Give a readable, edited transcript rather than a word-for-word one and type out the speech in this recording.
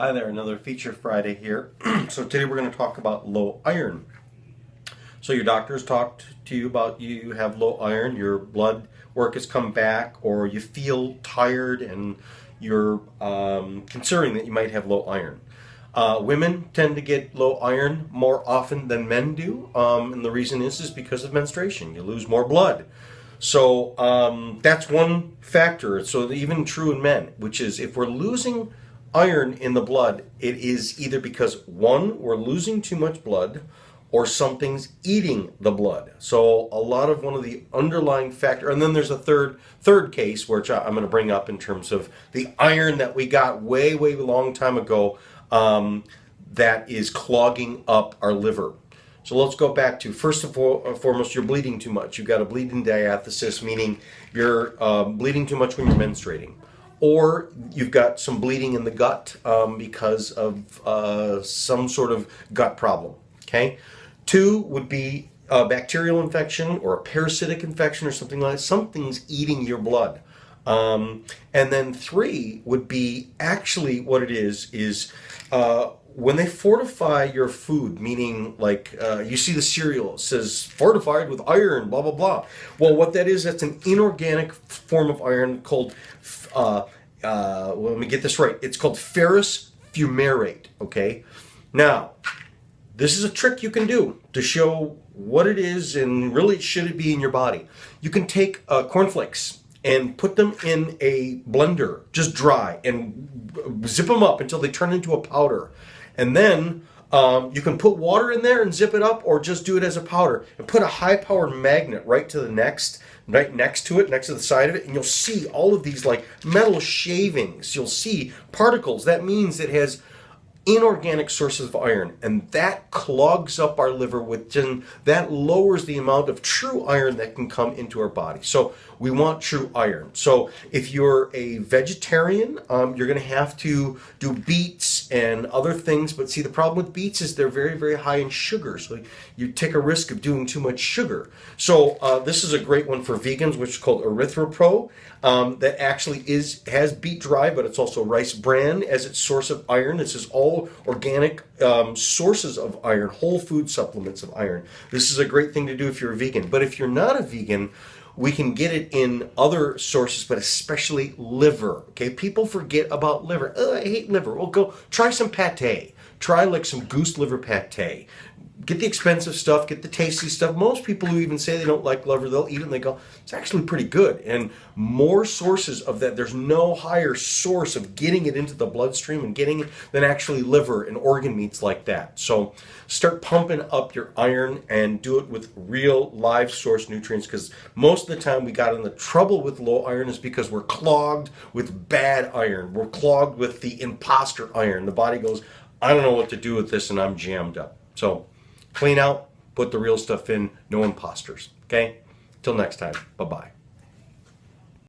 Hi there, another Feature Friday here. So today we're going to talk about low iron. So your doctor's talked to you about you have low iron, your blood work has come back, or you feel tired and you're considering that you might have low iron. Women tend to get low iron more often than men do, and the reason is because of menstruation. You lose more blood. So that's one factor. So even true in men, which is if we're losing iron in the blood, it is either because one, we're losing too much blood, or something's eating the blood. So a lot of one of the underlying factor, and then there's a third case which I'm going to bring up in terms of the iron that we got way long time ago that is clogging up our liver. So let's go back to, first and foremost, you're bleeding too much. You've got a bleeding diathesis, meaning you're bleeding too much when you're menstruating. Or you've got some bleeding in the gut because of some sort of gut problem, okay? 2 would be a bacterial infection or a parasitic infection or something like that. Something's eating your blood. And then 3 would be actually what it is when they fortify your food, meaning like you see the cereal, it says fortified with iron, blah, blah, blah. Well, what that is, that's an inorganic form of iron called, well, let me get this right. It's called ferrous fumarate, okay? Now, this is a trick you can do to show what it is and really should it be in your body. You can take cornflakes and put them in a blender, just dry, and zip them up until they turn into a powder. And then you can put water in there and zip it up, or just do it as a powder and put a high-powered magnet right to the right next to it, next to the side of it, and you'll see all of these like metal shavings. You'll see particles. That means it has inorganic sources of iron, and that clogs up our liver, that lowers the amount of true iron that can come into our body. So we want true iron. So if you're a vegetarian, you're going to have to do beets and other things, but see, the problem with beets is they're very high in sugar, so you take a risk of doing too much sugar. So this is a great one for vegans, which is called ErythroPro, that actually has beet dry, but it's also rice bran as its source of iron. This is all organic sources of iron, whole food supplements of iron. This is a great thing to do if you're a vegan. But if you're not a vegan, we can get it in other sources, but especially liver. Okay, people forget about liver. Oh, I hate liver. Well, go try some pâté. Try like some goose liver pâté. Get the expensive stuff, get the tasty stuff. Most people who even say they don't like liver, they'll eat it and they go, it's actually pretty good. And more sources of that. There's no higher source of getting it into the bloodstream and getting it than actually liver and organ meats like that. So start pumping up your iron and do it with real live source nutrients, because most of the time we got in the trouble with low iron is because we're clogged with bad iron. We're clogged with the imposter iron. The body goes, I don't know what to do with this and I'm jammed up. So clean out, put the real stuff in, no imposters, okay? Till next time, bye-bye.